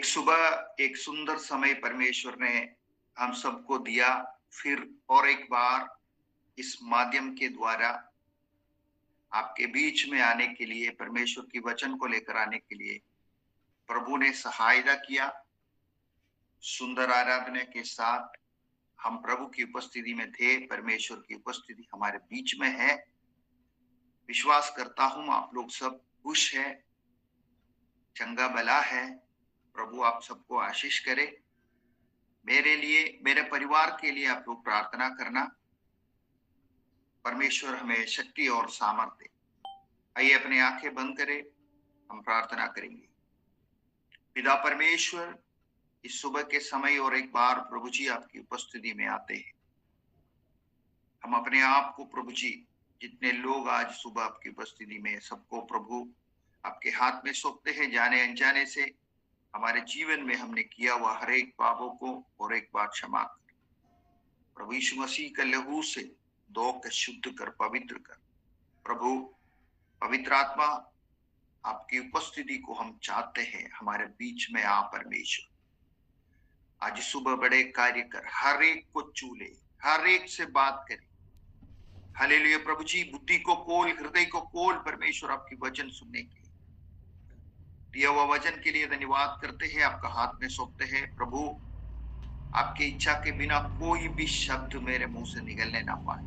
सुबह एक सुंदर समय परमेश्वर ने हम सबको दिया। फिर और एक बार इस माध्यम के द्वारा आपके बीच में आने के लिए, परमेश्वर की वचन को लेकर आने के लिए प्रभु ने सहायता किया। सुंदर आराधना के साथ हम प्रभु की उपस्थिति में थे। परमेश्वर की उपस्थिति हमारे बीच में है। विश्वास करता हूं आप लोग सब खुश है, चंगा भला है। प्रभु आप सबको आशीष करे। मेरे लिए, मेरे परिवार के लिए आप लोग प्रार्थना करना। परमेश्वर हमें शक्ति और सामर्थ्य दे। आइए अपनी आंखें बंद करें, हम प्रार्थना करेंगे। पिता परमेश्वर, इस सुबह के समय और एक बार प्रभु जी आपकी उपस्थिति में आते हैं। हम अपने आप को प्रभु जी, जितने लोग आज सुबह आपकी उपस्थिति में, सबको प्रभु आपके हाथ में सौंपते हैं। जाने अनजाने से हमारे जीवन में हमने किया हुआ हर एक पापों को और एक बार क्षमा कर। प्रभु यीशु मसीह के लहू से धो के शुद्ध कर, पवित्र कर। प्रभु पवित्र आत्मा, आपकी उपस्थिति को हम चाहते हैं। हमारे बीच में आ परमेश्वर, आज सुबह बड़े कार्य कर, हर एक को छू ले, हर एक से बात करे। हालेलुया प्रभु जी, बुद्धि को खोल, हृदय को खोल परमेश्वर, आपकी वचन सुनने के लिए। दिया हुआ वचन के लिए धन्यवाद करते हैं। आपका हाथ में सौंपते हैं प्रभु। आपकी इच्छा के बिना कोई भी शब्द मेरे मुंह से निकलने ना पाए।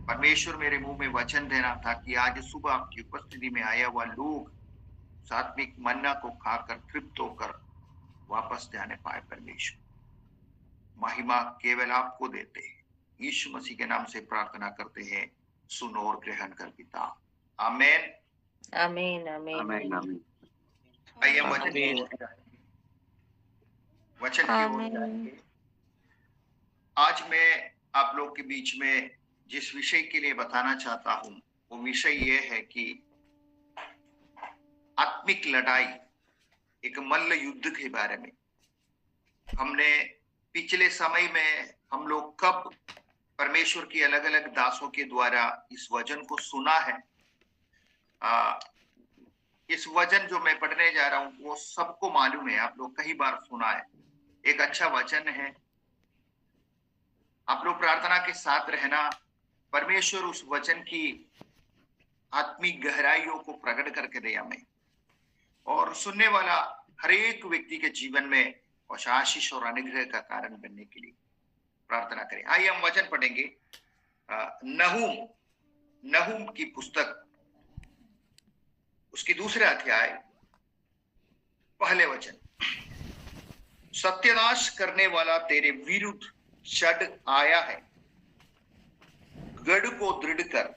परमेश्वर मेरे मुंह में वचन देना था कि आज सुबह आपकी उपस्थिति में आया हुआ लोग सात्विक मन्ना को खाकर तृप्त होकर वापस जाने पाए। परमेश्वर महिमा केवल आपको देते हैं। यीशु मसीह के नाम से प्रार्थना करते हैं, सुनो और ग्रहण कर पिता। आमीन आमीन आमीन आमीन। आइए वचन की ओर जाएंगे। आज मैं आप लोग के बीच में जिस विषय के लिए बताना चाहता हूं, वो विषय ये है कि आत्मिक लड़ाई, एक मल्ल युद्ध के बारे में। हमने पिछले समय में हम लोग कब परमेश्वर की अलग अलग दासों के द्वारा इस वचन को सुना है। इस वचन जो मैं पढ़ने जा रहा हूं वो सबको मालूम है, आप लोग कई बार सुना है। एक अच्छा वचन है। आप लोग प्रार्थना के साथ रहना। परमेश्वर उस वचन की आत्मिक गहराइयों को प्रकट करके दे हमें, और सुनने वाला हर एक व्यक्ति के जीवन में आशीष और अनुग्रह का कारण बनने के लिए प्रार्थना करें। आइए हम वचन पढ़ेंगे। नहूम की पुस्तक, उसकी दूसरे अध्याय, पहले वचन। सत्यानाश करने वाला तेरे विरुद्ध चढ़ आया है, गढ़ को दृढ़ कर,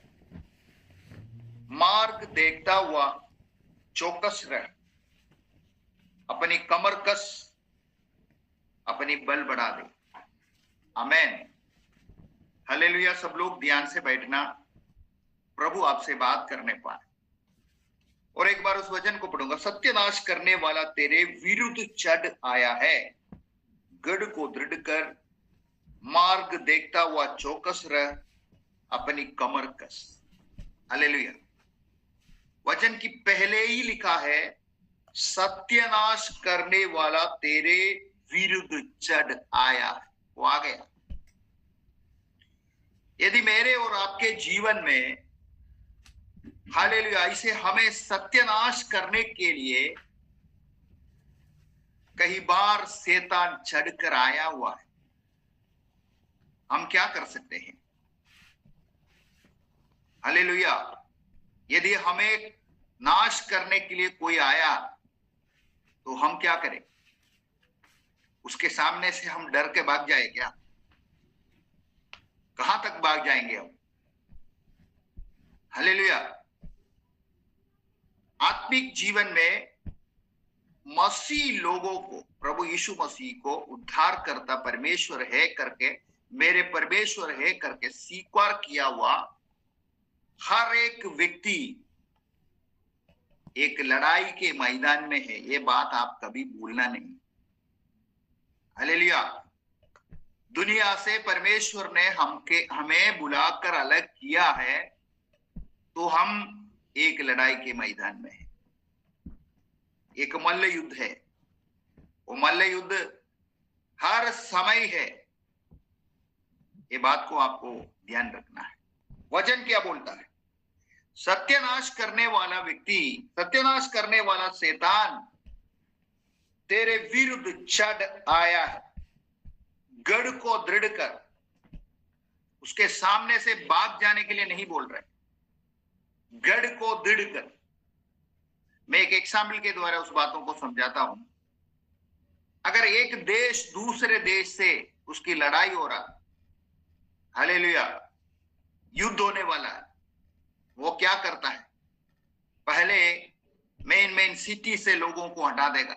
मार्ग देखता हुआ चौकस रह, अपनी कमर कस, अपनी बल बढ़ा दे। आमीन हालेलुया। सब लोग ध्यान से बैठना, प्रभु आपसे बात करने पाए। और एक बार उस वचन को पढ़ूंगा। सत्यानाश करने वाला तेरे विरुद्ध चढ़ आया है, गढ़ को दृढ़ कर, मार्ग देखता हुआ चौकस रह, अपनी कमर कस। हालेलुया। वचन की पहले ही लिखा है, सत्यानाश करने वाला तेरे विरुद्ध चढ़ आया। वो आ गया। यदि मेरे और आपके जीवन में हालेलुया इसे हमें सत्यानाश करने के लिए कई बार शैतान चढ़कर आया हुआ है, हम क्या कर सकते हैं? हालेलुया। यदि हमें नाश करने के लिए कोई आया तो हम क्या करें? उसके सामने से हम डर के भाग जाए क्या? कहां तक भाग जाएंगे हम? हालेलुया। आत्मिक जीवन में मसीह लोगों को, प्रभु यीशु मसीह को उद्धार करता परमेश्वर है करके, मेरे परमेश्वर है करके स्वीकार किया हुआ हर एक व्यक्ति एक लड़ाई के मैदान में है। ये बात आप कभी भूलना नहीं। हालेलुया। दुनिया से परमेश्वर ने हमें बुलाकर अलग किया है, तो हम एक लड़ाई के मैदान में है। एक मल्ल युद्ध है। वो मल्ल युद्ध हर समय है। ये बात को आपको ध्यान रखना है। वचन क्या बोलता है? सत्यानाश करने वाला व्यक्ति, सत्यानाश करने वाला शैतान तेरे विरुद्ध चढ़ आया है, गढ़ को दृढ़ कर। उसके सामने से भाग जाने के लिए नहीं बोल रहे, गढ़ को दृढ़ कर। मैं एक एग्जाम्पल के द्वारा उस बातों को समझाता हूं। अगर एक देश दूसरे देश से उसकी लड़ाई हो रहा, हालेलुया, युद्ध होने वाला है, वो क्या करता है? पहले मेन सिटी से लोगों को हटा देगा।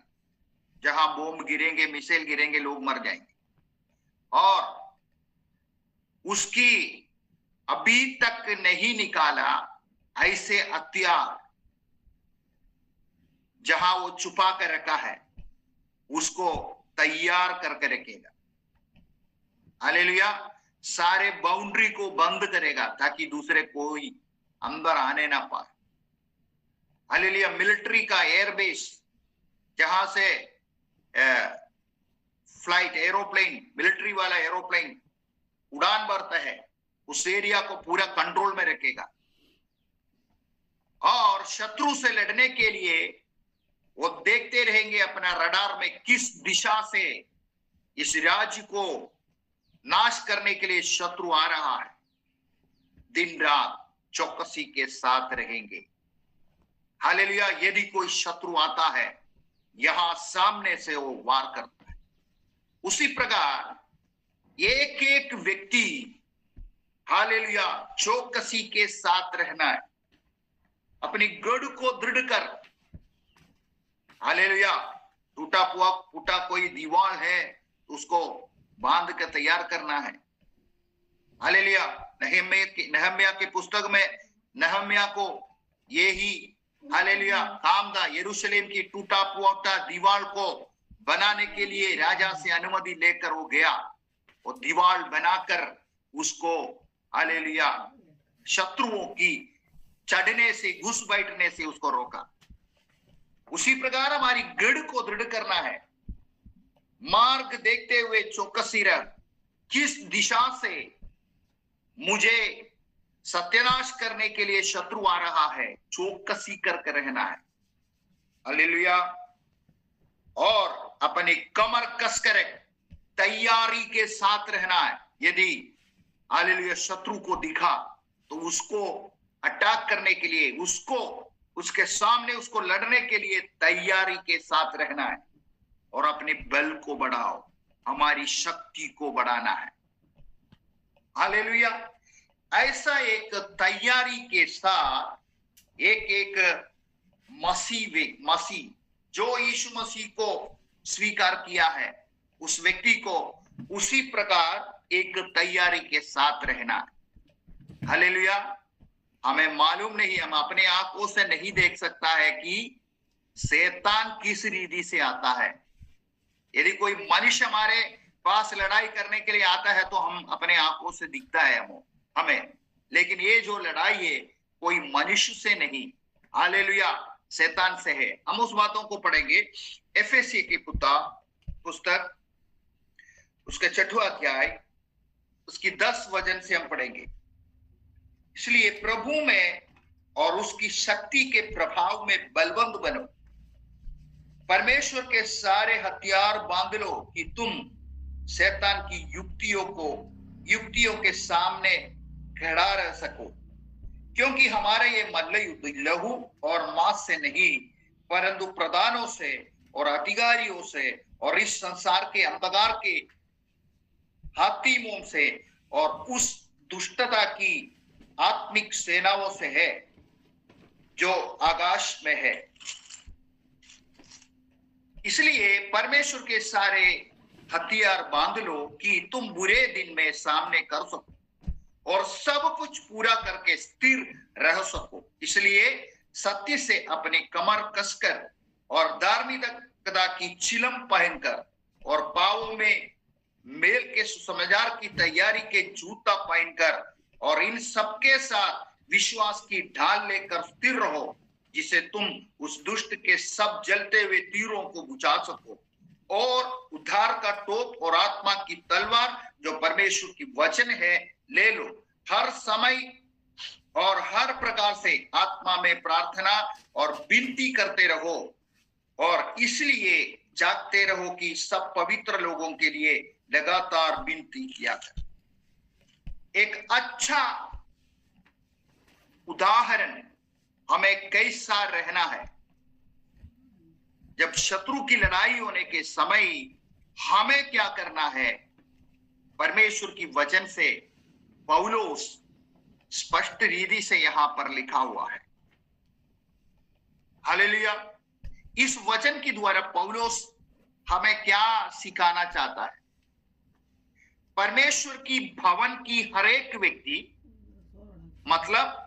जहां बम गिरेंगे, मिसाइल गिरेंगे, लोग मर जाएंगे। और उसकी अभी तक नहीं निकाला ऐसे हथियार जहां वो छुपा कर रखा है, उसको तैयार करके रखेगा। हालेलुया। सारे बाउंड्री को बंद करेगा ताकि दूसरे कोई अंदर आने ना पाए। हालेलुया। मिलिट्री का एयरबेस, जहां से फ्लाइट एरोप्लेन, मिलिट्री वाला एरोप्लेन उड़ान भरता है, उस एरिया को पूरा कंट्रोल में रखेगा। और शत्रु से लड़ने के लिए वो देखते रहेंगे अपना रडार में किस दिशा से इस राज्य को नाश करने के लिए शत्रु आ रहा है। दिन रात चौकसी के साथ रहेंगे। हालेलुया। यदि कोई शत्रु आता है, यहां सामने से वो वार करता है। उसी प्रकार एक एक व्यक्ति, हालेलुया, चौकसी के साथ रहना है, अपनी गढ़ को दृढ़ कर। हालेलुया। टूटा कोई दीवार है, उसको बांध कर तैयार करना है। हालेलुया। नहम्या की पुस्तक में नहम्या को यही, हालेलुया, काम था। यरूशलेम की टूटा फूटा दीवार को बनाने के लिए राजा से अनुमति लेकर वो गया। वो दीवार बनाकर उसको, हालेलुया, शत्रुओं की चढ़ने से, घुस बैठने से उसको रोका। उसी प्रकार हमारी गढ़ को दृढ़ करना है। मार्ग देखते हुए चौकसी रह, किस दिशा से मुझे सत्यानाश करने के लिए शत्रु आ रहा है, चौकसी करके रहना है। हालेलुया। और अपनी कमर कसकर तैयारी के साथ रहना है। यदि हालेलुया शत्रु को दिखा तो उसको अटैक करने के लिए, उसको, उसके सामने उसको लड़ने के लिए तैयारी के साथ रहना है। और अपने बल को बढ़ाओ, हमारी शक्ति को बढ़ाना है। हालेलुया। ऐसा एक तैयारी के साथ एक मसीह जो यीशु मसीह को स्वीकार किया है, उस व्यक्ति को उसी प्रकार एक तैयारी के साथ रहना है। हालेलुया। हमें मालूम नहीं, हम अपने आंखों से नहीं देख सकता है कि शैतान किस रीति से आता है। यदि कोई मनुष्य हमारे पास लड़ाई करने के लिए आता है तो हम अपने आंखों से दिखता है हमें, लेकिन ये जो लड़ाई है कोई मनुष्य से नहीं, हालेलुया, शैतान से है। हम उस बातों को पढ़ेंगे। एफेसी की पुस्तक उसके 6वां अध्याय उसकी 10 वचन से हम पढ़ेंगे। इसलिए प्रभु में और उसकी शक्ति के प्रभाव में बलवंत बनो, परमेश्वर के सारे हथियार बांध लो कि तुम शैतान की युक्तियों के सामने खड़ा रह सको। क्योंकि हमारा ये मल्ल युद्ध लहू और मांस से नहीं, परंतु प्रधानों से और अधिकारियों से और इस संसार के अंधकार के हाकिमों से और उस दुष्टता की आत्मिक सेनाओं से है जो आकाश में है। इसलिए परमेश्वर के सारे हथियार बांध लो कि तुम बुरे दिन में सामने कर सको और सब कुछ पूरा करके स्थिर रह सको। इसलिए सत्य से अपनी कमर कसकर और धार्मिकता की चिलम पहनकर और पांवों में मेल के सुसमाचार की तैयारी के जूता पहनकर और इन सबके साथ विश्वास की ढाल लेकर स्थिर रहो, जिसे तुम उस दुष्ट के सब जलते हुए तीरों को बुझा सको। और उद्धार का टोप और आत्मा की तलवार जो परमेश्वर की वचन है ले लो। हर समय और हर प्रकार से आत्मा में प्रार्थना और विनती करते रहो और इसलिए जागते रहो कि सब पवित्र लोगों के लिए लगातार विनती किया कर। एक अच्छा उदाहरण हमें कैसा रहना है। जब शत्रु की लड़ाई होने के समय हमें क्या करना है, परमेश्वर की वचन से पौलुस स्पष्ट रीति से यहां पर लिखा हुआ है। हालेलुया। इस वचन के द्वारा पौलुस हमें क्या सिखाना चाहता है? परमेश्वर की भवन की हर एक व्यक्ति, मतलब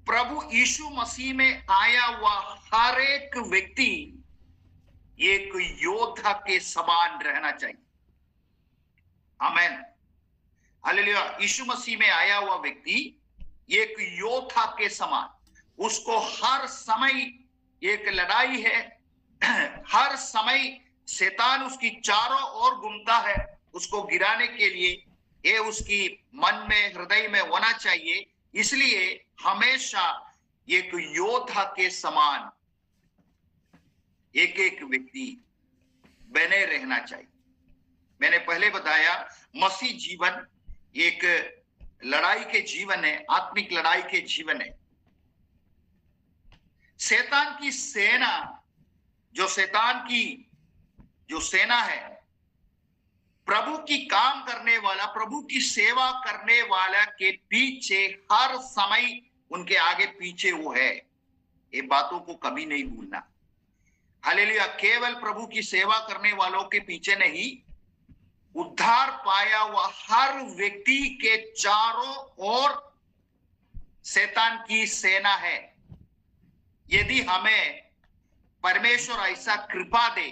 प्रभु यीशु मसीह में आया हुआ हर एक व्यक्ति एक योद्धा के समान रहना चाहिए। आमीन। हालेलुया। यीशु मसीह में आया हुआ व्यक्ति एक योद्धा के समान, उसको हर समय एक लड़ाई है, हर समय शैतान उसकी चारों ओर घूमता है उसको गिराने के लिए। ये उसकी मन में, हृदय में होना चाहिए। इसलिए हमेशा एक योद्धा के समान एक एक व्यक्ति बने रहना चाहिए। मैंने पहले बताया मसीह जीवन एक लड़ाई के जीवन है, आत्मिक लड़ाई के जीवन है। शैतान की सेना, जो शैतान की जो सेना है, प्रभु की काम करने वाला, प्रभु की सेवा करने वाला के पीछे हर समय उनके आगे पीछे वो है। ये बातों को कभी नहीं भूलना। हालेलुया। केवल प्रभु की सेवा करने वालों के पीछे नहीं, उद्धार पाया हुआ हर व्यक्ति के चारों ओर शैतान की सेना है। यदि हमें परमेश्वर ऐसा कृपा दे,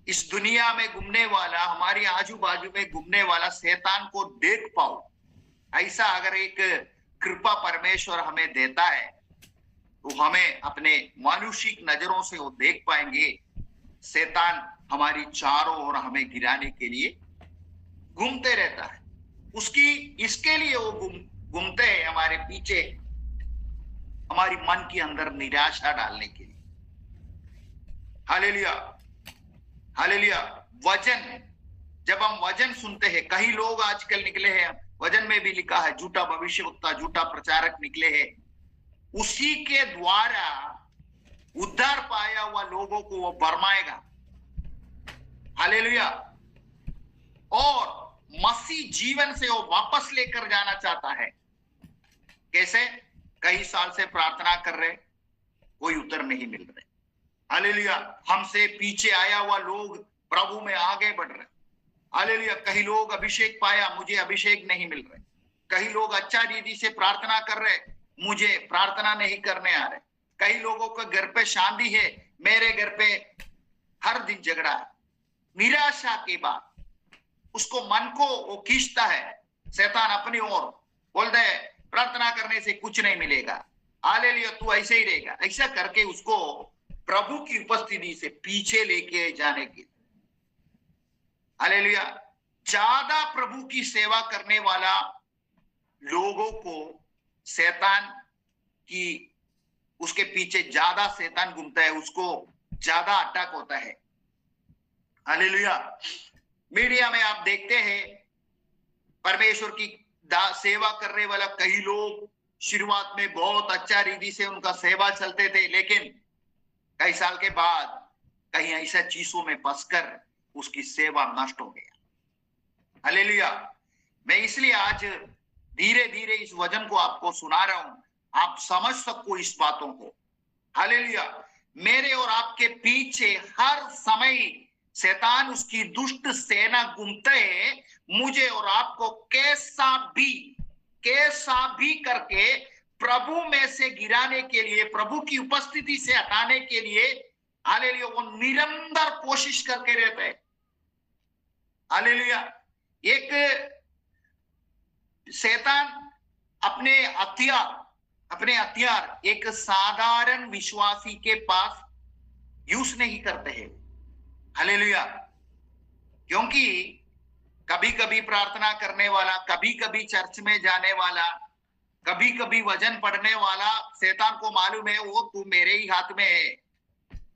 इस दुनिया में घूमने वाला, हमारी आजू बाजू में घूमने वाला शैतान को देख पाओ, ऐसा अगर एक कृपा परमेश्वर हमें देता है तो हमें अपने मानुषिक नजरों से वो देख पाएंगे शैतान हमारी चारों ओर हमें गिराने के लिए घूमते रहता है। उसकी इसके लिए वो घूमते हैं हमारे पीछे, हमारी मन के अंदर निराशा डालने के लिए। हालेलुया। हालेलुया। वचन, जब हम वचन सुनते हैं, कई लोग आजकल निकले हैं, वचन में भी लिखा है झूठा भविष्यवक्ता, झूठा प्रचारक निकले हैं। उसी के द्वारा उद्धार पाया हुआ लोगों को वो भरमाएगा। हालेलुया। और मसीह जीवन से वो वापस लेकर जाना चाहता है। कैसे? कई साल से प्रार्थना कर रहे, कोई उत्तर नहीं मिल रहे। हालेलुया। हमसे पीछे आया हुआ लोग प्रभु में आगे बढ़ रहे। हालेलुया। कई लोग अभिषेक पाया, मुझे अभिषेक नहीं मिल रहे। कई लोग अच्छा रीति से प्रार्थना कर रहे, मुझे प्रार्थना नहीं करने आ रहे। कई लोगों के घर पे शांति है, मेरे घर पे हर दिन झगड़ा है। निराशा के बाद उसको मन को वो खींचता है शैतान अपनी ओर, बोलता है प्रार्थना करने से कुछ नहीं मिलेगा, हालेलुया तू ऐसे ही रहेगा। ऐसा करके उसको प्रभु की उपस्थिति से पीछे लेके जाने के। हालेलुया। ज्यादा प्रभु की सेवा करने वाला लोगों को शैतान की, उसके पीछे ज्यादा शैतान घूमता है, उसको ज्यादा अटैक होता है। हालेलुया। मीडिया में आप देखते हैं परमेश्वर की सेवा करने वाला कई लोग शुरुआत में बहुत अच्छा रीति से उनका सेवा चलते थे, लेकिन कई साल के बाद कहीं ऐसा चीजों में फंसकर उसकी सेवा नष्ट हो गया। हालेलुया। मैं इसलिए आज धीरे धीरे इस वचन को आपको सुना रहा हूं, आप समझ सको इस बातों को। हालेलुया। मेरे और आपके पीछे हर समय शैतान, उसकी दुष्ट सेना घूमते हैं, मुझे और आपको कैसा भी करके प्रभु में से गिराने के लिए, प्रभु की उपस्थिति से हटाने के लिए, हालेलुया, वो निरंतर कोशिश करके रहते हैं। हालेलुया। एक शैतान अपने हथियार एक साधारण विश्वासी के पास यूज नहीं करते हैं। हालेलुया। क्योंकि कभी कभी प्रार्थना करने वाला, कभी कभी चर्च में जाने वाला, कभी कभी वजन पढ़ने वाला, शैतान को मालूम है वो तू मेरे ही हाथ में है।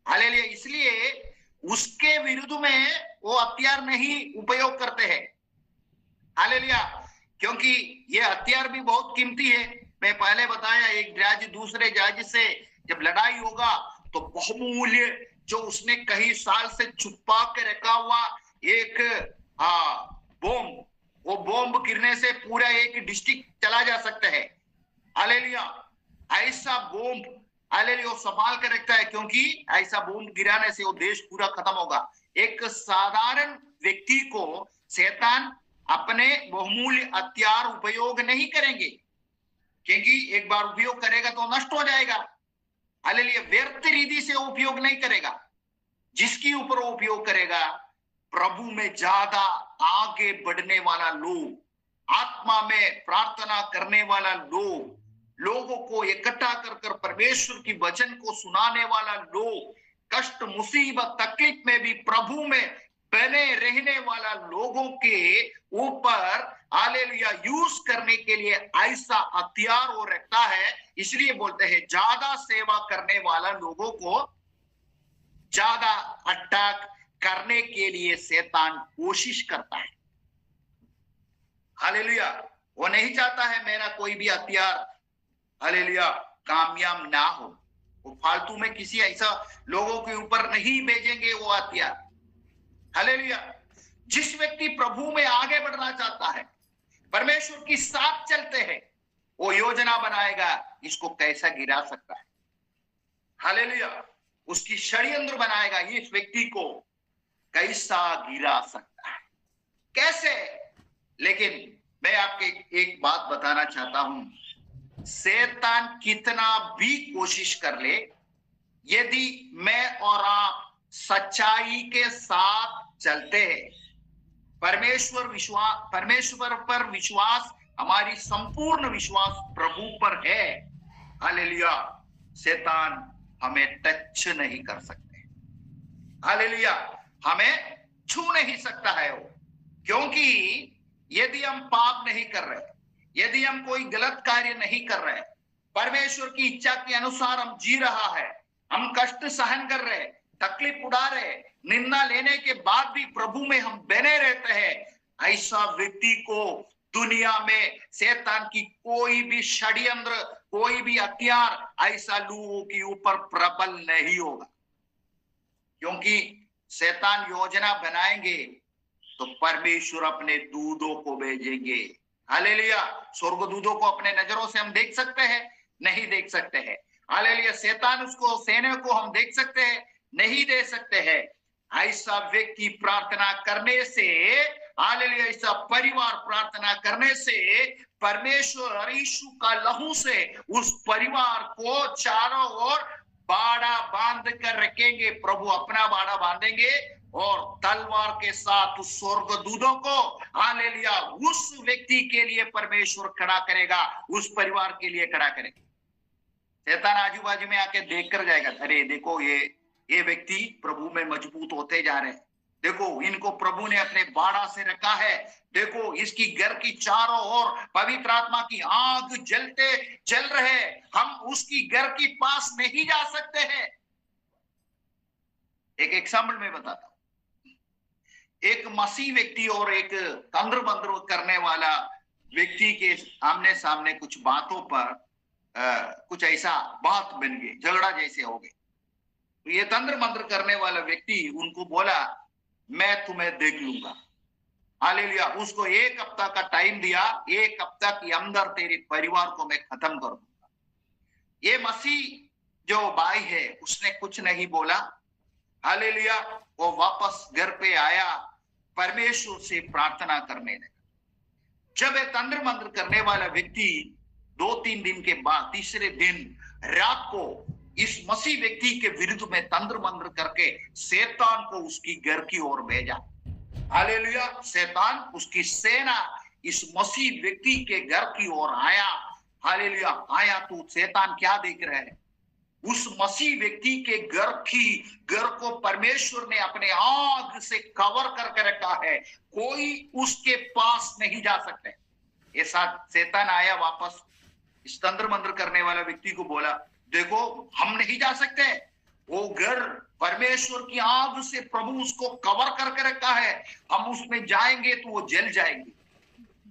हालेलुया। इसलिए उसके विरुद्ध में वो हथियार नहीं उपयोग करते हैं। हालेलुया। क्योंकि ये हथियार भी बहुत कीमती है। मैं पहले बताया, एक राज्य दूसरे राज्य से जब लड़ाई होगा तो बहुमूल्य, जो उसने कई साल से छुपा के रखा हुआ एक बॉम्ब, वो बॉम्ब गिरने से पूरा एक डिस्ट्रिक्ट चला जा सकता है। हालेलुया। ऐसा बॉम्ब हालेलुया संभाल कर रखता है, क्योंकि ऐसा बॉम्ब गिराने से वो देश पूरा खत्म होगा। एक साधारण व्यक्ति को शैतान अपने बहुमूल्य हथियार उपयोग नहीं करेंगे, क्योंकि एक बार उपयोग करेगा तो नष्ट हो जाएगा। हालेलुया। व्यर्थ रीति से उपयोग नहीं करेगा। जिसकी ऊपर वो उपयोग करेगा, प्रभु में ज्यादा आगे बढ़ने वाला लोग, आत्मा में प्रार्थना करने वाला लोग, लोगों को इकट्ठा कर परमेश्वर की वचन को सुनाने वाला लोग, कष्ट मुसीबत तकलीफ में भी प्रभु में बने रहने वाला लोगों के ऊपर हालेलुया यूज करने के लिए ऐसा हथियार वो रखता है। इसलिए बोलते हैं ज्यादा सेवा करने वाला लोगों को ज्यादा अटैक करने के लिए शैतान कोशिश करता है। हालेलुया। वो नहीं चाहता है मेरा कोई भी हथियार हालेलुया कामयाब ना हो। वो फालतू में किसी ऐसा लोगों के ऊपर नहीं भेजेंगे वो हथियार। हालेलुया। जिस व्यक्ति प्रभु में आगे बढ़ना चाहता है, परमेश्वर की साथ चलते हैं, वो योजना बनाएगा इसको कैसा गिरा सकता है। हालेलुया। उसकी षड्यंत्र बनाएगा, इस व्यक्ति को कैसा गिरा सकता है, कैसे। लेकिन मैं आपके एक बात बताना चाहता हूं, शैतान कितना भी कोशिश कर ले, यदि मैं और आप सच्चाई के साथ चलते हैं, परमेश्वर पर विश्वास, हमारी संपूर्ण विश्वास प्रभु पर है, हालेलुया, शैतान हमें टच नहीं कर सकते। हालेलुया। हमें छू नहीं सकता है वो, क्योंकि यदि हम पाप नहीं कर रहे, यदि हम कोई गलत कार्य नहीं कर रहे, परमेश्वर की इच्छा के अनुसार हम जी रहा है, हम कष्ट सहन कर रहे, तकलीफ उड़ा रहे, निंदा लेने के बाद भी प्रभु में हम बने रहते हैं, ऐसा व्यक्ति को दुनिया में शैतान की कोई भी षड्यंत्र, कोई भी हथियार ऐसा लोगों के ऊपर प्रबल नहीं होगा। क्योंकि शैतान योजना बनाएंगे तो परमेश्वर अपने दूतों को भेजेंगे। हालेलुया। स्वर्गदूतों को अपने नजरों से हम देख सकते हैं? नहीं देख सकते हैं। हालेलुया। शैतान उसको सेना को हम देख सकते हैं? नहीं दे सकते हैं। ऐसा व्यक्ति प्रार्थना करने से, हालेलुया, ऐसा परिवार प्रार्थना करने से परमेश्वर यीशु का लहू से उस परिवार को चारों ओर बाड़ा बांध कर रखेंगे। प्रभु अपना बाड़ा बांधेंगे और तलवार के साथ उस स्वर्गदूतों को हालेलुया उस व्यक्ति के लिए परमेश्वर खड़ा करेगा, उस परिवार के लिए खड़ा करेगा। शैतान आजू बाजू में आके देख कर जाएगा, अरे देखो ये व्यक्ति प्रभु में मजबूत होते जा रहे हैं, देखो इनको प्रभु ने अपने बाड़ा से रखा है, देखो इसकी घर की चारों ओर पवित्र आत्मा की आग जलते चल रहे, हम उसकी घर के पास नहीं जा सकते हैं। एक एग्जाम्पल में बताता हूं, एक मसीह व्यक्ति और एक तंत्र मंत्र करने वाला व्यक्ति के आमने सामने कुछ बातों पर कुछ ऐसा बात बन गई, झगड़ा जैसे हो गए। तो ये तंत्र मंत्र करने वाला व्यक्ति उनको बोला, मैं तुम्हें देख लूंगा। हालेलुया। उसको 1 हफ्ता का टाइम दिया, 1 हफ्ता के अंदर तेरे परिवार को मैं खत्म कर दूंगा। ये मसीह जो भाई है उसने कुछ नहीं बोला। हालेलुया। वो वापस घर पे आया, परमेश्वर से प्रार्थना करने लगा। जब ये तंत्र मंत्र करने वाला व्यक्ति 2-3 दिन के बाद तीसरे दिन रात को इस मसीह व्यक्ति के विरुद्ध में तंत्र मंत्र करके शैतान को उसकी घर की ओर भेजा। हालेलुया। शैतान उसकी सेना इस मसीह व्यक्ति के घर की ओर आया। हालेलुया। आया तो शैतान क्या देख रहे हैं? उस मसीह व्यक्ति के घर को परमेश्वर ने अपने आग से कवर करके रखा है, कोई उसके पास नहीं जा सकता। ये साथ शैतान आया वापस इस तंत्र मंत्र करने वाला व्यक्ति को बोला, देखो हम नहीं जा सकते, वो घर परमेश्वर की आग से प्रभु उसको कवर करके रखा है, हम उसमें जाएंगे तो वो जल जाएंगे।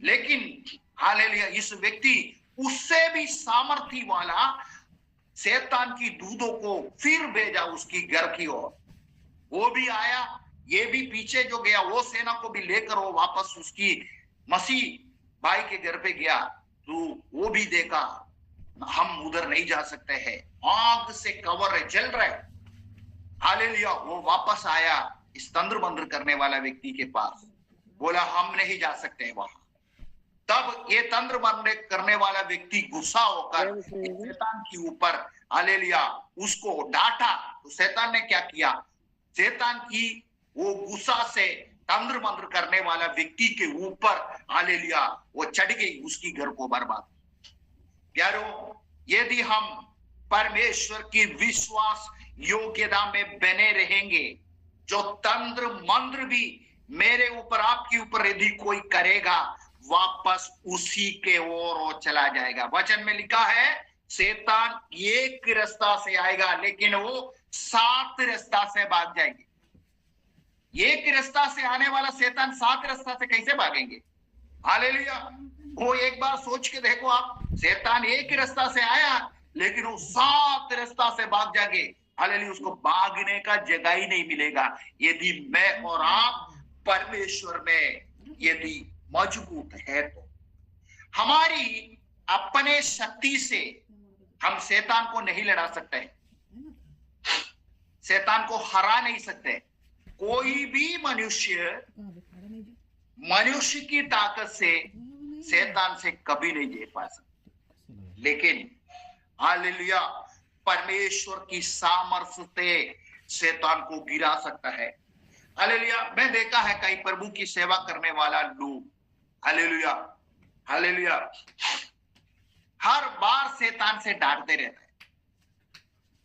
लेकिन हालेलुया, इस व्यक्ति उससे भी सामर्थी वाला शैतान की दूतों को फिर भेजा उसकी घर की ओर। वो भी आया, ये भी पीछे जो गया वो सेना को भी लेकर वो वापस उसकी मसीह भाई के घर पे गया, तो वो भी देखा हम उधर नहीं जा सकते हैं, आग से कवर है, जल रहा है। हालेलुया, वो वापस आया इस तंत्र मंत्र करने वाला व्यक्ति के पास, बोला हम नहीं जा सकते वहां। तब ये तंत्र मंत्र करने वाला व्यक्ति गुस्सा होकर शैतान के ऊपर हालेलुया उसको डांटा। तो शैतान ने क्या किया, शैतान की वो गुस्सा से तंत्र मंत्र करने वाला व्यक्ति के ऊपर हालेलुया वो चढ़ गई, उसकी घर को बर्बाद। प्यारो, यदि हम परमेश्वर की विश्वास योग्यता में बने रहेंगे, जो तंत्र मंत्र भी मेरे ऊपर आपके ऊपर यदि कोई करेगा, वापस उसी के ओर वो चला जाएगा। वचन में लिखा है शैतान एक रास्ता से आएगा लेकिन वो 7 रास्ता से भाग जाएंगे। एक रास्ता से आने वाला शैतान 7 रास्ता से कैसे भागेंगे? हालेलुया, वो एक बार सोच के देखो आप, शैतान एक रास्ता से आया लेकिन वो 7 रास्ता से भाग जाएंगे। हालेलुया, उसको भागने का जगह ही नहीं मिलेगा यदि मैं और आप परमेश्वर में यदि मजबूत है। तो हमारी अपने शक्ति से हम शैतान को नहीं लड़ा सकते, शैतान को हरा नहीं सकते। कोई भी मनुष्य की ताकत से शैतान से कभी नहीं दे पा सकते, लेकिन हालेलुया परमेश्वर की सामर्थ्य से शैतान को गिरा सकता है। हालेलुया, मैं देखा है कई प्रभु की सेवा करने वाला लोग, हालेलुया हालेलुया, हर बार शैतान से डांटते रहते हैं।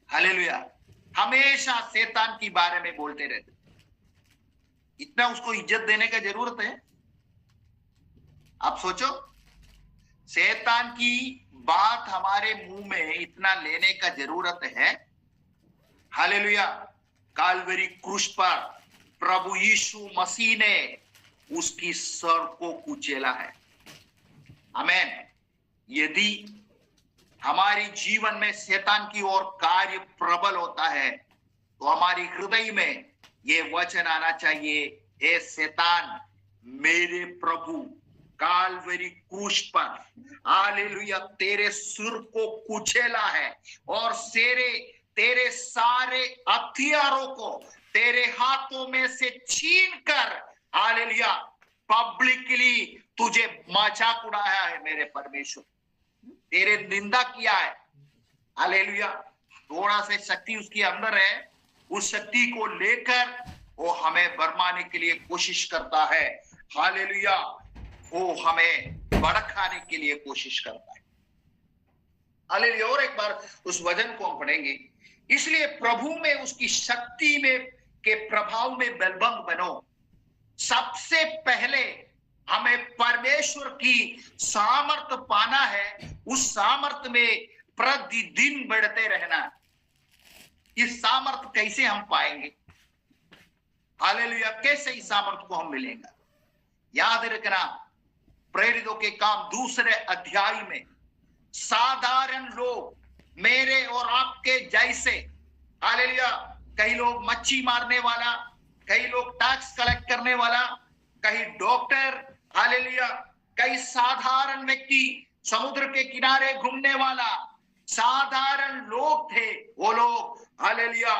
हालेलुया, हमेशा शैतान की बारे में बोलते रहते। इतना उसको इज्जत देने का जरूरत है? आप सोचो, शैतान की बात हमारे मुंह में इतना लेने का जरूरत है? हालेलुया, काल्वरी क्रूस पर प्रभु यीशु मसीह ने उसकी सर को कुचला है। आमेन। यदि हमारे जीवन में शैतान की ओर कार्य प्रबल होता है तो हमारी हृदय में ये वचन आना चाहिए, हे शैतान, मेरे प्रभु काल्वरी क्रूस पर हालेलुया तेरे सिर को कुचला है और तेरे सारे हथियारों को तेरे हाथों में से छीन कर हालेलुया पब्लिकली तुझे मजाक उड़ाया है। मेरे परमेश्वर, तेरे निंदा किया है। हालेलुया, थोड़ा से शक्ति उसके अंदर है, उस शक्ति को लेकर वो हमें बरमाने के लिए कोशिश करता है। हालेलुया, वो हमें भड़काने के लिए कोशिश करता है। हालेलुया, और एक बार उस वचन को हम पढ़ेंगे। इसलिए प्रभु में उसकी शक्ति में के प्रभाव में बलवंत बनो। सबसे पहले हमें परमेश्वर की सामर्थ पाना है, उस सामर्थ में प्रतिदिन बढ़ते रहना। इस सामर्थ कैसे हम पाएंगे? हालेलुया, कैसे इस सामर्थ को हम मिलेगा? याद रखना, प्रेरितों के काम 2 अध्याय में साधारण लोग मेरे और आपके जैसे, हालेलुया, कई लोग मच्छी मारने वाला, कई लोग टैक्स कलेक्ट करने वाला, कई डॉक्टर, हालेलुया, कई साधारण व्यक्ति, समुद्र के किनारे घूमने वाला साधारण लोग थे। वो लोग हालेलुया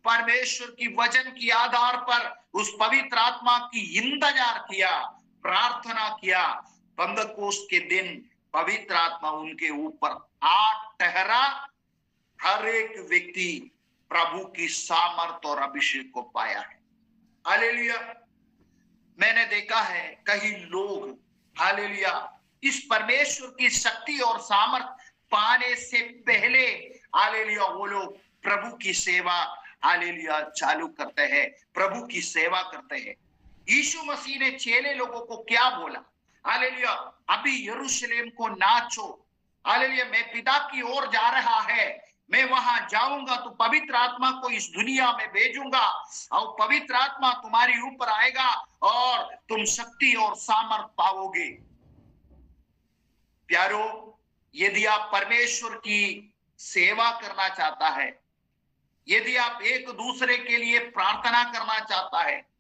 परमेश्वर की वचन की आधार पर उस पवित्र आत्मा की इंतजार किया, प्रार्थना किया। पंदकोस्त के दिन पवित्र आत्मा उनके ऊपर ठहरा। हर एक व्यक्ति प्रभु की सामर्थ और अभिषेक को पाया है। हालेलुया, मैंने देखा है कई लोग हालेलुया इस परमेश्वर की शक्ति और सामर्थ पाने से पहले हालेलुया वो लोग प्रभु की सेवा हालेलुया चालू करते हैं, प्रभु की सेवा करते हैं। यीशु मसीह ने चेले लोगों को क्या बोला? हालेलुया, अभी यरूशलेम को नाचो, हालेलुया मैं पिता की ओर जा रहा है, मैं वहां जाऊंगा तो पवित्र आत्मा को इस दुनिया में भेजूंगा और पवित्र आत्मा तुम्हारे ऊपर आएगा और तुम शक्ति और सामर्थ पाओगे। प्यारो, यदि आप परमेश्वर की सेवा करना चाहता है, यदि आप एक दूसरे के लिए प्रार्थना करना चाहता है,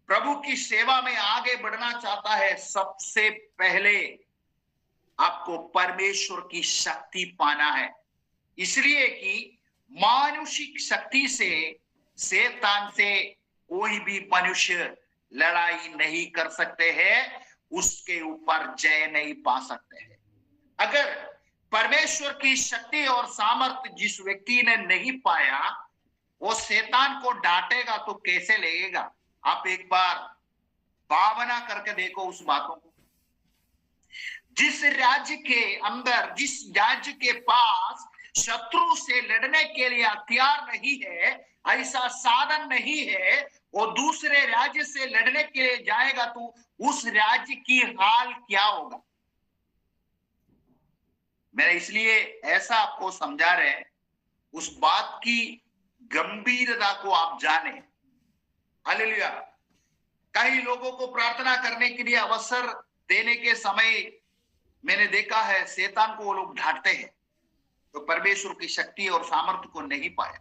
प्रभु की सेवा में आगे बढ़ना चाहता है, सबसे पहले आपको परमेश्वर की शक्ति पाना है। इसलिए कि मानुषिक शक्ति से, शैतान से कोई भी मनुष्य लड़ाई नहीं कर सकते हैं, उसके ऊपर जय नहीं पा सकते हैं। अगर परमेश्वर की शक्ति और सामर्थ्य जिस व्यक्ति ने नहीं पाया, वो शैतान को डांटेगा तो कैसे लगेगा? आप एक बार भावना करके देखो उस बातों को। जिस राज्य के अंदर, जिस राज्य के पास शत्रु से लड़ने के लिए हथियार नहीं है, ऐसा साधन नहीं है, वो दूसरे राज्य से लड़ने के लिए जाएगा तो उस राज्य की हाल क्या होगा? मैं इसलिए ऐसा आपको समझा रहे हैं, उस बात की गंभीरता को आप जाने। हालेलुया। कई लोगों को प्रार्थना करने के लिए अवसर देने के समय मैंने देखा है शैतान को वो लोग ढांटते हैं, तो परमेश्वर की शक्ति और सामर्थ्य को नहीं पाया।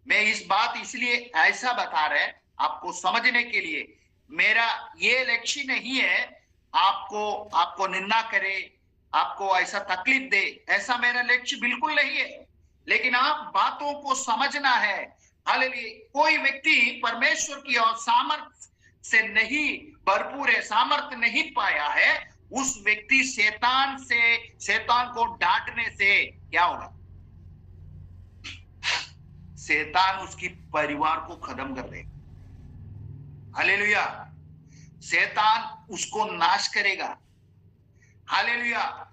मैं इस बात इसलिए ऐसा बता रहे आपको समझने के लिए, मेरा ये लक्ष्य नहीं है आपको निंदा करे, आपको ऐसा तकलीफ दे, ऐसा मेरा लक्ष्य बिल्कुल नहीं है। लेकिन आप बातों को समझना है। हालेलुया। कोई व्यक्ति परमेश्वर की और सामर्थ्य से नहीं भरपूर है, सामर्थ्य नहीं पाया है, उस व्यक्ति शैतान को डांटने से क्या होगा? शैतान उसकी परिवार को खत्म कर देगा। हालेलुया। शैतान उसको नाश करेगा। हालेलुया।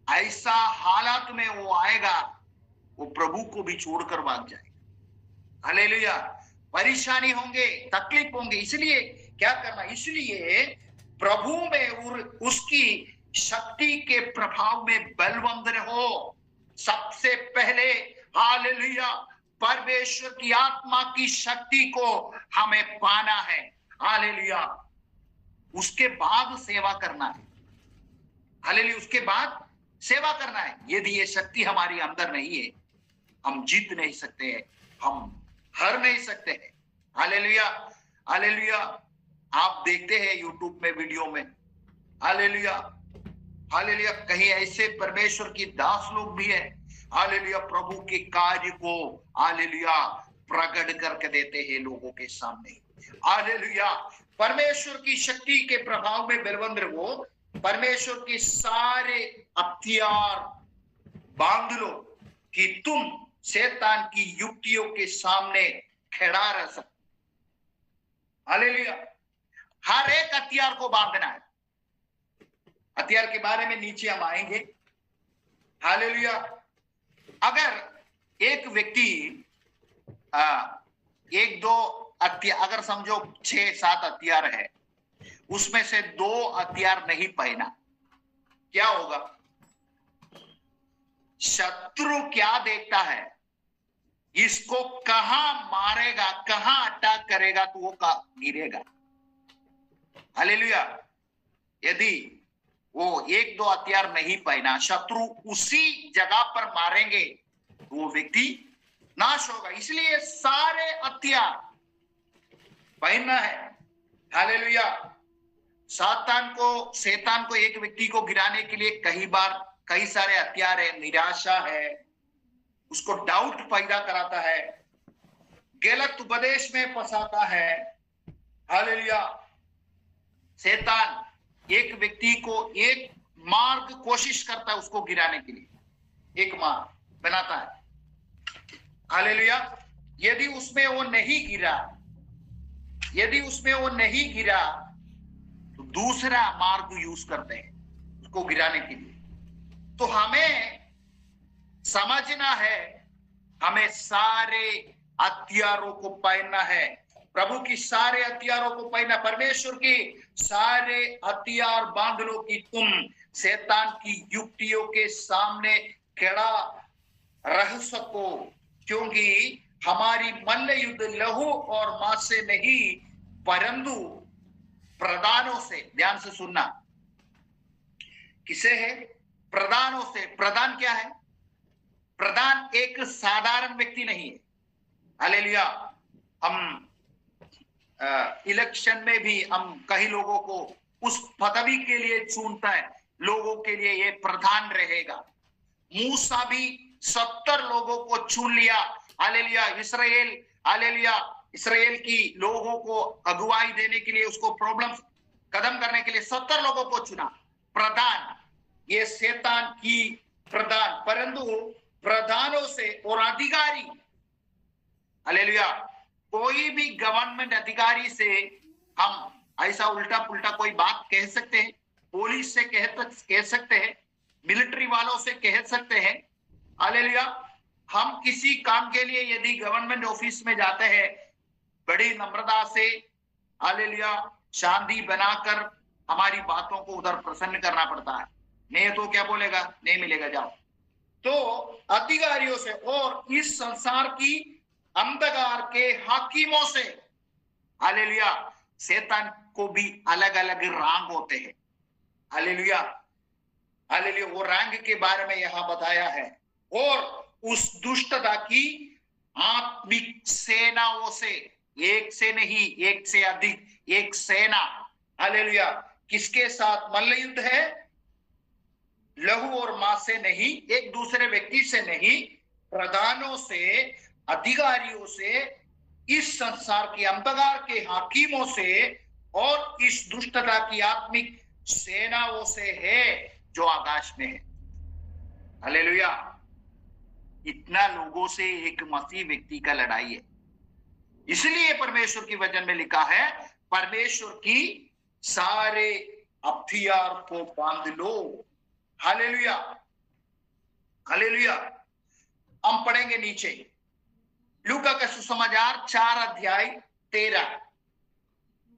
ऐसा हालात में वो आएगा, वो प्रभु को भी छोड़कर भाग जाएगा। हालेलुया। परेशानी होंगे, तकलीफ होंगे, इसलिए क्या करना? इसलिए प्रभु में और उसकी शक्ति के प्रभाव में बलवंत रहो। सबसे पहले हालेलुया परमेश्वर की आत्मा की शक्ति को हमें पाना है। हालेलुया। उसके बाद सेवा करना है। हालेलुया। उसके बाद सेवा करना है। यदि ये शक्ति हमारी अंदर नहीं है, हम जीत नहीं सकते हैं, हम हार नहीं सकते हैं। हालेलुया। हालेलुया। आप देखते हैं यूट्यूब में, वीडियो में, हालेलुया हालेलुया, कहीं ऐसे परमेश्वर की दास लोग भी है, हालेलुया, प्रभु के कार्य को हालेलुया प्रकट करके देते हैं लोगों के सामने। हालेलुया। परमेश्वर की शक्ति के प्रभाव में बलवंत रहो। परमेश्वर के सारे हथियार बांध लो कि तुम शैतान की युक्तियों के सामने खड़ा रह सको। हालेलुया। हर एक हथियार को बांधना है। हथियार के बारे में नीचे हम आएंगे। हालेलुया। अगर एक व्यक्ति एक दो हथियार, अगर समझो 6-7 हथियार है, उसमें से 2 हथियार नहीं पहना, क्या होगा? शत्रु क्या देखता है? इसको कहां मारेगा, कहां अटैक करेगा तो वो गिरेगा। हालेलुया। यदि वो 1-2 हथियार नहीं पहना, शत्रु उसी जगह पर मारेंगे तो वो व्यक्ति नाश होगा। इसलिए सारे हथियार पहनना है। हालेलुया। शैतान को एक व्यक्ति को गिराने के लिए कई सारे हथियार है। निराशा है, उसको डाउट पैदा कराता है, गलत उपदेश में फंसाता है। हालेलुया। शैतान एक व्यक्ति को एक मार्ग कोशिश करता है उसको गिराने के लिए, एक मार्ग बनाता है। हालेलुया। यदि उसमें वो नहीं गिरा तो दूसरा मार्ग यूज करते हैं उसको गिराने के लिए। तो हमें समझना है, हमें सारे हथियारों को पहनना है, प्रभु की सारे हथियारों को पहनना, परमेश्वर की सारे हथियार बांध लो कि तुम शैतान की युक्तियों के सामने खड़ा रह सको, क्योंकि हमारी मल्ल युद्ध लहू और मांस से नहीं परंतु प्रधानों से, ध्यान से सुनना, किसे है? प्रधानों से। प्रधान क्या है? प्रधान एक साधारण व्यक्ति नहीं है। हालेलुया। हम इलेक्शन में भी हम कई लोगों को उस पदवी के लिए चुनता है, लोगों के लिए ये प्रधान रहेगा। मूसा भी 70 लोगों को चुन लिया। हालेलुया। इस्राएल, हालेलुया, इस्राएल की लोगों को अगुवाई देने के लिए, उसको प्रॉब्लम खत्म करने के लिए 70 लोगों को चुना। प्रधान, ये शैतान की प्रधान, परंतु प्रधानों से और अधिकारी, हालेलुया, कोई भी गवर्नमेंट अधिकारी से हम ऐसा उल्टा पुल्टा कोई बात कह सकते हैं, पुलिस से कह सकते हैं, मिलिट्री वालों से कह सकते हैं। हालेलुया। हम किसी काम के लिए यदि गवर्नमेंट ऑफिस में जाते हैं, बड़ी नम्रता से, हालेलुया, शांति बनाकर हमारी बातों को उधर प्रसन्न करना पड़ता है, नहीं तो क्या बोलेगा? नहीं मिलेगा, जाओ। तो अधिकारियों से और इस संसार की अंधकार के हाकिमों से, हालेलुया, शैतान को भी अलग अलग रैंक होते हैं। हालेलुया, हालेलुया, वो रैंक के बारे में यहां बताया है। और उस दुष्टता की आत्मिक सेनाओं से, एक से नहीं, एक से अधिक, एक सेना। हालेलुया। किसके साथ मल्ल युद्ध है? लहू और मांस से नहीं, एक दूसरे व्यक्ति से नहीं, प्रधानों से, अधिकारियों से, इस संसार के अंधकार के हाकिमों से और इस दुष्टता की आत्मिक सेनाओं से है जो आकाश में है। हालेलुया। इतना लोगों से एक मसीह व्यक्ति का लड़ाई है। इसलिए परमेश्वर की वचन में लिखा है, परमेश्वर की सारे हथियार को बांध लो। Hallelujah, hallelujah. हम पढ़ेंगे नीचे लूका का सुसमाचार 4 अध्याय 13,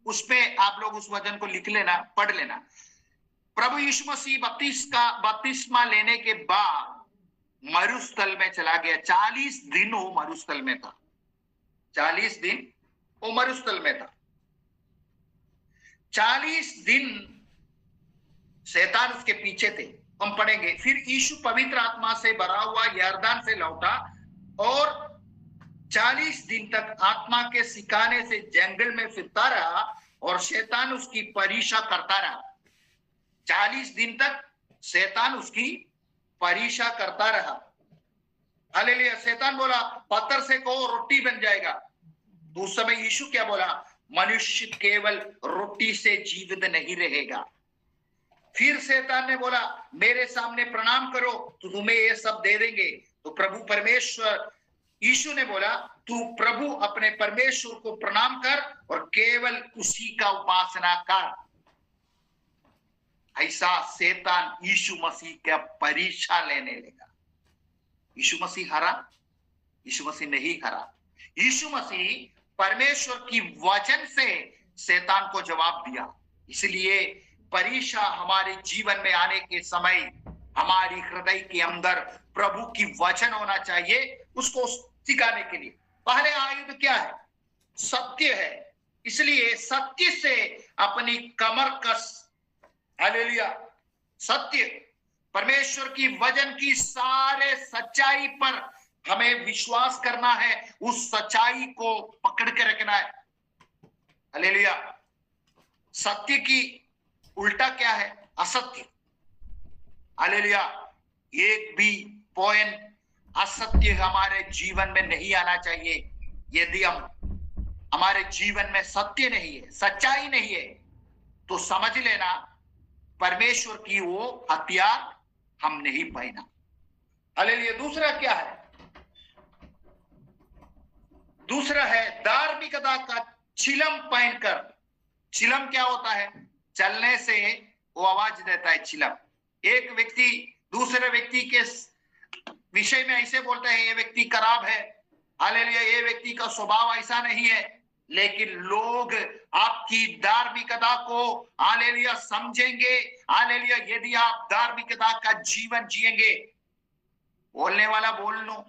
उसमें आप लोग उस वचन को लिख लेना, पढ़ लेना। प्रभु यीशु मसीह बपतिस्मा लेने के बाद मरुस्थल में चला गया। 40 दिन वो मरुस्थल में था। 40 दिन वो मरुस्थल में था। 40 दिन शैतान उसके पीछे थे। हम पढ़ेंगे। फिर यीशु पवित्र आत्मा से भरा हुआ यरदान से लौटा और 40 दिन तक आत्मा के सिखाने से जंगल में फिरता रहा और शैतान उसकी परीक्षा करता रहा। 40 दिन तक शैतान उसकी परीक्षा करता रहा। हालेलुया। शैतान बोला पत्थर से कहो रोटी बन जाएगा। तो उस समय यीशु क्या बोला? मनुष्य केवल रोटी से जीवित नहीं रहेगा। फिर शैतान ने बोला मेरे सामने प्रणाम करो तो तुम्हें ये सब दे देंगे। तो प्रभु परमेश्वर, यीशु ने बोला तू प्रभु अपने परमेश्वर को प्रणाम कर और केवल उसी का उपासना कर। ऐसा शैतान यीशु मसीह का परीक्षा लेने लगा। यीशु मसीह हरा? यीशु मसीह नहीं हरा। यीशु मसीह परमेश्वर की वचन से शैतान को जवाब दिया। इसलिए परीक्षा हमारे जीवन में आने के समय हमारी हृदय के अंदर प्रभु की वचन होना चाहिए, उसको सिखाने के लिए। पहले आयुध क्या है? सत्य है। इसलिए सत्य से अपनी कमर कस। हालेलुया। सत्य, परमेश्वर की वचन की सारे सच्चाई पर हमें विश्वास करना है, उस सच्चाई को पकड़ के रखना है। हालेलुया। सत्य की उल्टा क्या है? असत्य। हालेलुया। एक भी पॉइंट असत्य हमारे जीवन में नहीं आना चाहिए। यदि हमारे जीवन में सत्य नहीं है, सच्चाई नहीं है, तो समझ लेना परमेश्वर की वो हथियार हम नहीं पहना। हालेलुया। दूसरा क्या है? दूसरा है धार्मिकता का चिलम पहनकर। चिलम क्या होता है? चलने से वो आवाज देता है चिलम। एक व्यक्ति दूसरे व्यक्ति के विषय में ऐसे बोलते हैं ये व्यक्ति खराब है, हालेलुया, ये व्यक्ति का स्वभाव ऐसा नहीं है। लेकिन लोग आपकी धार्मिकता को हालेलुया समझेंगे, हालेलुया, यदि आप धार्मिकता का जीवन जिएंगे। बोलने वाला बोल लो,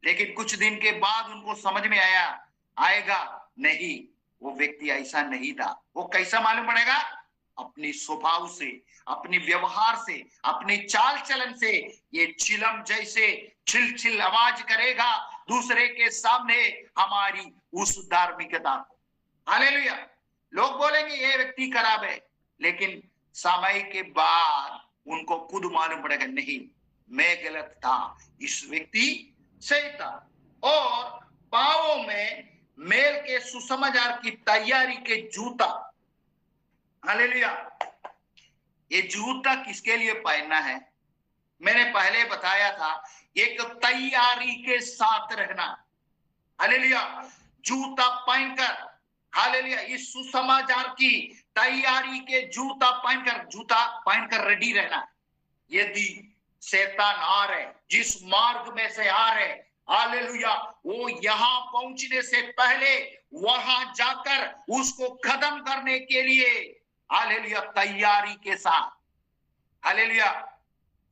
लेकिन कुछ दिन के बाद उनको समझ में आएगा नहीं, वो व्यक्ति ऐसा नहीं था। वो कैसा मालूम पड़ेगा? अपनी स्वभाव से, अपनी व्यवहार से, अपनी चाल चलन से ये चिलम जैसे छिल छिल आवाज करेगा दूसरे के सामने हमारी उस धार्मिकता को। हालेलुया। लोग बोलेंगे ये व्यक्ति खराब है, लेकिन समय के बाद उनको खुद मालूम पड़ेगा नहीं, मैं गलत था, इस व्यक्ति सही था। और पांवों में मेल के सुसमाचार की तैयारी के जूता, हालेलुया, ये जूता किसके लिए पहनना है? मैंने पहले बताया था, एक तैयारी के साथ रहना। हालेलुया, जूता पहनकर, हालेलुया, इस सुसमाचार की तैयारी के जूता पहनकर रेडी रहना। यदि शैतान आ रहे, जिस मार्ग में से आ रहे, हालेलुया, वो यहां पहुंचने से पहले वहां जाकर उसको खत्म करने के लिए, हालेलुया, तैयारी के साथ। हालेलुया,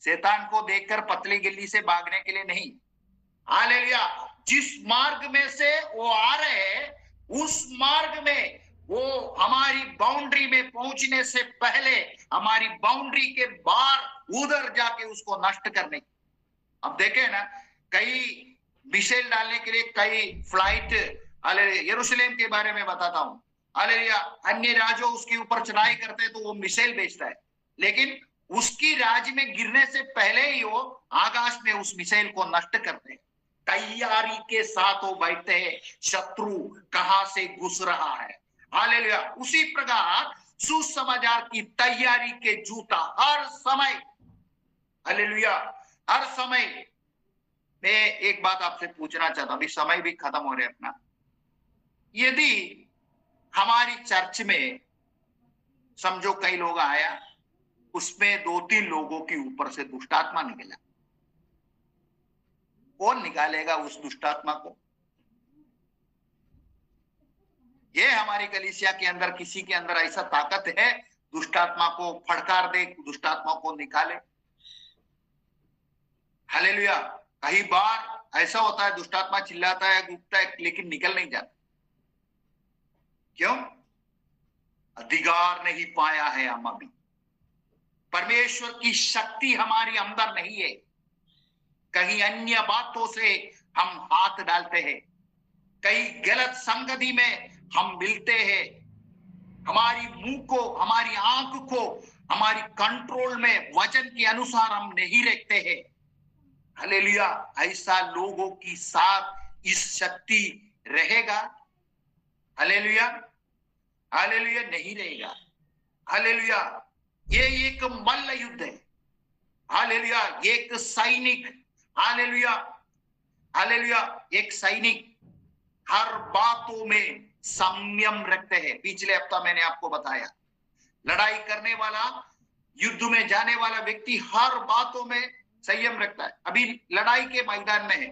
शैतान को देखकर पतली गिल्ली से भागने के लिए नहीं। हालेलुया, जिस मार्ग में से वो आ रहे हैं, उस मार्ग में वो हमारी बाउंड्री में पहुंचने से पहले, हमारी बाउंड्री के बाहर उधर जाके उसको नष्ट करने। अब देखें ना, कई मिसाइल डालने के लिए कई फ्लाइट, यरूशलेम के बारे में बताता हूं, हालेलुया, अन्य राज्यों उसके ऊपर चढ़ाई करते हैं तो वो मिसाइल भेजता है, लेकिन उसकी राज्य में गिरने से पहले ही वो आकाश में उस मिसाइल को नष्ट करते हैं। तैयारी के साथ वो बैठते हैं, शत्रु कहां से घुस रहा है। हालेलुया, उसी प्रकार सुसमाचार की तैयारी के जूता हर समय, हालेलुया, हर समय। मैं एक बात आपसे पूछना चाहता हूं, अभी समय भी खत्म हो रहा है अपना। यदि हमारी चर्च में समझो कई लोग आया, उसमें 2-3 लोगों के ऊपर से दुष्टात्मा निकला, कौन निकालेगा उस दुष्टात्मा को? ये हमारी कलीसिया के अंदर किसी के अंदर ऐसा ताकत है दुष्टात्मा को फड़कार दे, दुष्टात्मा को निकाले? हालेलुया। कई बार ऐसा होता है, दुष्टात्मा चिल्लाता है, गुप्ता है, लेकिन निकल नहीं जाता। क्यों? अधिकार नहीं पाया है हम अभी। परमेश्वर की शक्ति हमारी अंदर नहीं है। कहीं अन्य बातों से हम हाथ डालते हैं, कई गलत संगति में हम मिलते हैं, हमारी मुंह को, हमारी आंख को हमारी कंट्रोल में वचन के अनुसार हम नहीं रखते हैं। हालेलुया, ऐसा लोगों की साथ इस शक्ति रहेगा? हालेलुया, हालेलुया, नहीं रहेगा। हालेलुया, ये एक मल्ल युद्ध है। हालेलुया, एक सैनिक, हालेलुया, हालेलुया, एक सैनिक हर बातों में संयम रखते हैं। पिछले हफ्ता मैंने आपको बताया, लड़ाई करने वाला, युद्ध में जाने वाला व्यक्ति हर बातों में संयम रखता है। अभी लड़ाई के मैदान में है,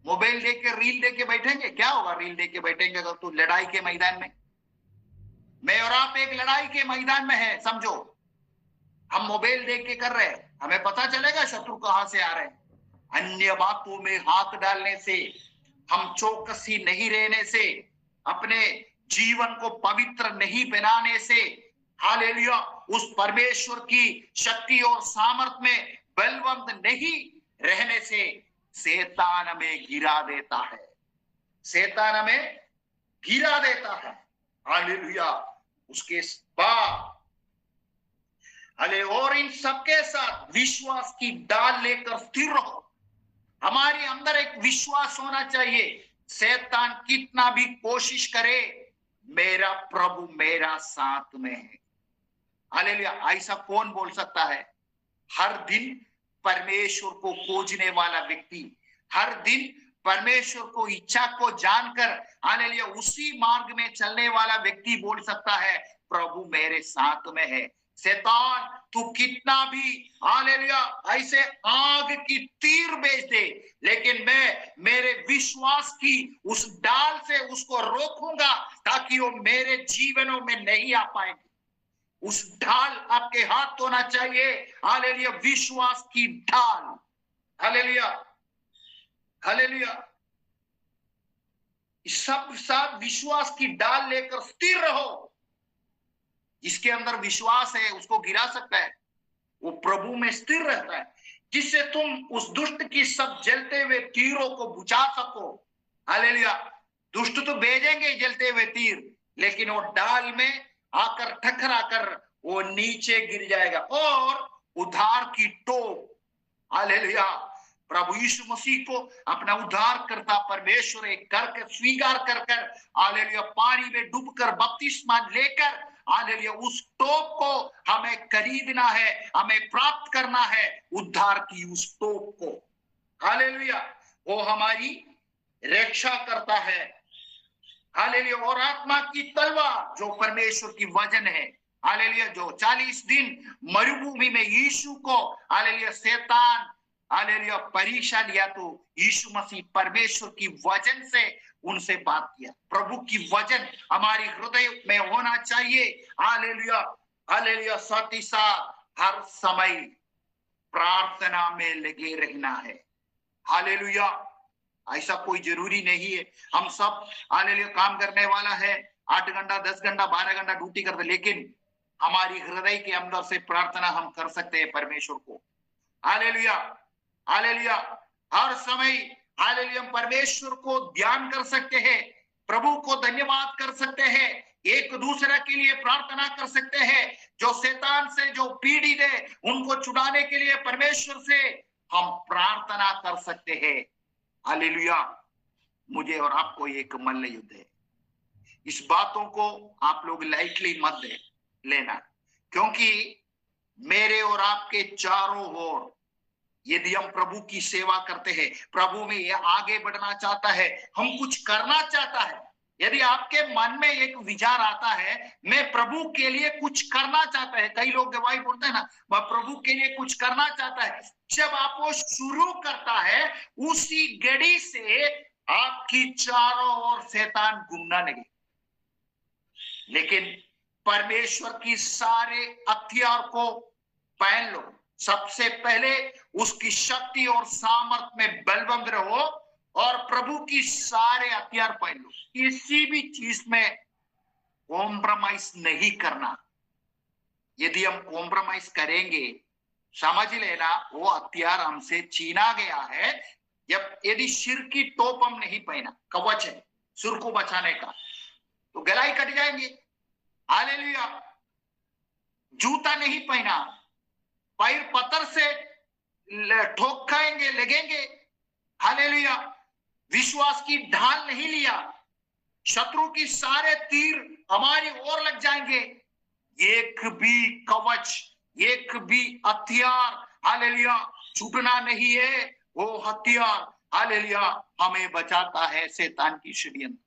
मोबाइल देख के, रील देख के बैठेंगे? क्या होगा रील देख के बैठेंगे अगर तो लड़ाई के मैदान में? मैं और आप एक लड़ाई के मैदान में है, समझो। हम मोबाइल देख के कर रहे हैं, हमें पता चलेगा शत्रु कहां से आ रहे हैं। अन्य बातों में हाथ डालने से, हम चौकसी नहीं रहने से, अपने जीवन को पवित्र नहीं बनाने से, हालेलुया, उस परमेश्वर की शक्ति और सामर्थ में बलवंत नहीं रहने से शैतान हमें गिरा देता है। शैतान हमें गिरा देता है। हालेलुया, उसके बाद अले और इन सबके साथ विश्वास की डाल लेकर स्थिर रहो। हमारे अंदर एक विश्वास होना चाहिए, शैतान कितना भी कोशिश करे, मेरा प्रभु मेरा साथ में है। हालेलुया, ऐसा कौन बोल सकता है? हर दिन परमेश्वर को खोजने वाला व्यक्ति, हर दिन परमेश्वर को इच्छा को जानकर, हालेलुया, उसी मार्ग में चलने वाला व्यक्ति बोल सकता है, प्रभु मेरे साथ में है। शैतान तू कितना भी हालेलुया ऐसे आग की तीर भेज दे, लेकिन मैं मेरे विश्वास की उस डाल से उसको रोकूंगा ताकि वो मेरे जीवनों में नहीं आ पाएंगे। उस ढाल आपके हाथ होना चाहिए, हालेलुया, विश्वास की ढाल। Hallelujah, hallelujah. सब विश्वास की डाल लेकर स्थिर रहो। जिसके अंदर विश्वास है उसको गिरा सकता है, वो प्रभु में स्थिर रहता है, जिससे तुम उस दुष्ट की सब जलते हुए तीरों को बुझा सको। हालेलुया। दुष्ट तो भेजेंगे जलते हुए तीर, लेकिन वो डाल में आकर ठकरा कर वो नीचे गिर जाएगा। और उद्धार की टोप, हालेलुया, प्रभु यीशु मसीह को अपना उद्धार करता परमेश्वर एक करके स्वीकार कर कर, हालेलुया, पानी में डूबकर बपतिस्मा लेकर, हालेलुया, उस टोप को हमें खरीदना है, हमें प्राप्त करना है, उद्धार की उस टोप को। हालेलुया, वो हमारी रक्षा करता है। हालेलुया। और आत्मा की तलवार जो परमेश्वर की वचन है, हालेलुया, जो 40 दिन मरुभूमि में यीशु को, हालेलुया, शैतान, हालेलुया, परीक्षा लिया, तो यीशु मसीह परमेश्वर की वचन से उनसे बात किया। प्रभु की वचन हमारी हृदय में होना चाहिए। Hallelujah, hallelujah. साथ ही साथ हर समय प्रार्थना में लगे रहना है। हालेलुया। ऐसा कोई जरूरी नहीं है हम सब, हालेलुया, काम करने वाला है 8 घंटा 10 घंटा 12 घंटा ड्यूटी करते, लेकिन हमारी हृदय के अंदर से प्रार्थना हम कर सकते हैं परमेश्वर को। Hallelujah, hallelujah. हर समय, हालेलुया, हम परमेश्वर को ध्यान कर सकते हैं, प्रभु को धन्यवाद कर सकते हैं, एक दूसरे के लिए प्रार्थना कर सकते हैं। जो शैतान से जो पीड़ित है उनको छुड़ाने के लिए परमेश्वर से हम प्रार्थना कर सकते हैं। हालेलुया। मुझे और आपको एक मल्ल युद्ध है। इस बातों को आप लोग लाइटली मत लेना, क्योंकि मेरे और आपके चारों ओर, यदि हम प्रभु की सेवा करते हैं, प्रभु में आगे बढ़ना चाहता है, हम कुछ करना चाहता है, यदि आपके मन में एक विचार आता है मैं प्रभु के लिए कुछ करना चाहता है, कई लोग गवाही बोलते हैं ना, वह प्रभु के लिए कुछ करना चाहता है, जब आप वो शुरू करता है उसी घड़ी से आपकी चारों ओर शैतान घूमना लगे। लेकिन परमेश्वर की सारे हथियार को पहन लो। सबसे पहले उसकी शक्ति और सामर्थ में बलवंत रहो और प्रभु की सारे हथियार पहन लो। किसी भी चीज में कॉम्प्रोमाइज नहीं करना। यदि हम कॉम्प्रोमाइज करेंगे, समझ लेना वो हथियार हमसे छीना गया है। जब यदि सिर की टोप हम नहीं पहना, कवच है सिर को बचाने का, तो गलाई कट जाएंगे। हालेलुया। जूता नहीं पहना, पैर पत्थर से ठोक खाएंगे, लगेंगे। हालेलुया। विश्वास की ढाल नहीं लिया, शत्रु की सारे तीर हमारी ओर लग जाएंगे। एक भी कवच, एक भी हथियार, हालेलुया, छूटना नहीं है। वो हथियार, हालेलुया, हमें बचाता है शैतान की षड्यंत्र।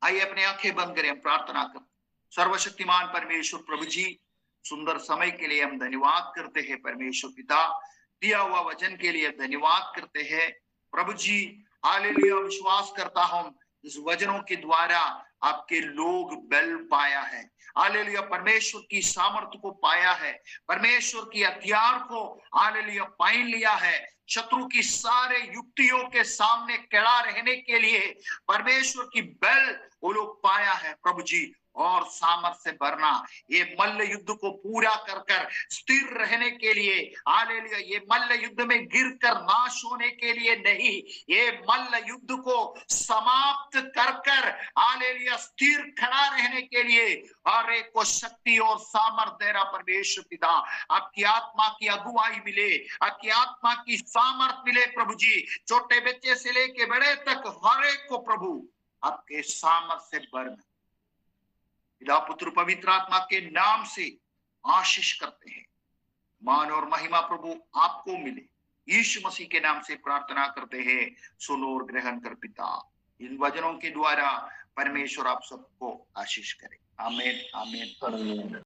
आइए अपनी आंखें बंद करें, हम प्रार्थना करें। सर्वशक्तिमान परमेश्वर प्रभु जी, सुंदर समय के लिए हम धन्यवाद करते हैं। परमेश्वर पिता, दिया हुआ वचन के लिए धन्यवाद करते हैं प्रभु जी। हालेलुया। विश्वास करता हूं इस वचनों के द्वारा आपके लोग बल पाया है। हालेलुया। परमेश्वर की सामर्थ्य को पाया है, परमेश्वर की हथियार को, हालेलुया, पाइन लिया है। शत्रु की सारे युक्तियों के सामने खड़ा रहने के लिए परमेश्वर की बल वो लोग पाया है प्रभु जी। और सामर्थ से भरना, ये मल्ल युद्ध को पूरा कर कर स्थिर रहने के लिए, हालेलुया, ये मल्ल युद्ध में गिरकर नाश होने के लिए नहीं, ये मल्ल युद्ध को समाप्त कर कर, हालेलुया, स्थिर खड़ा रहने के लिए हर एक को शक्ति और सामर्थ दे रहा परमेश्वर पिता। आपकी आत्मा की अगुवाई मिले, आपकी आत्मा की सामर्थ मिले प्रभु जी। छोटे बच्चे से लेके बड़े तक हर एक को प्रभु आपके सामर्थ से भरना। पिता पुत्र पवित्र आत्मा के नाम से आशीष करते हैं। मान और महिमा प्रभु आपको मिले, यीशु मसीह के नाम से प्रार्थना करते हैं। सुनो और ग्रहण कर पिता। इन वचनों के द्वारा परमेश्वर आप सबको आशीष करे। आमीन, आमीन।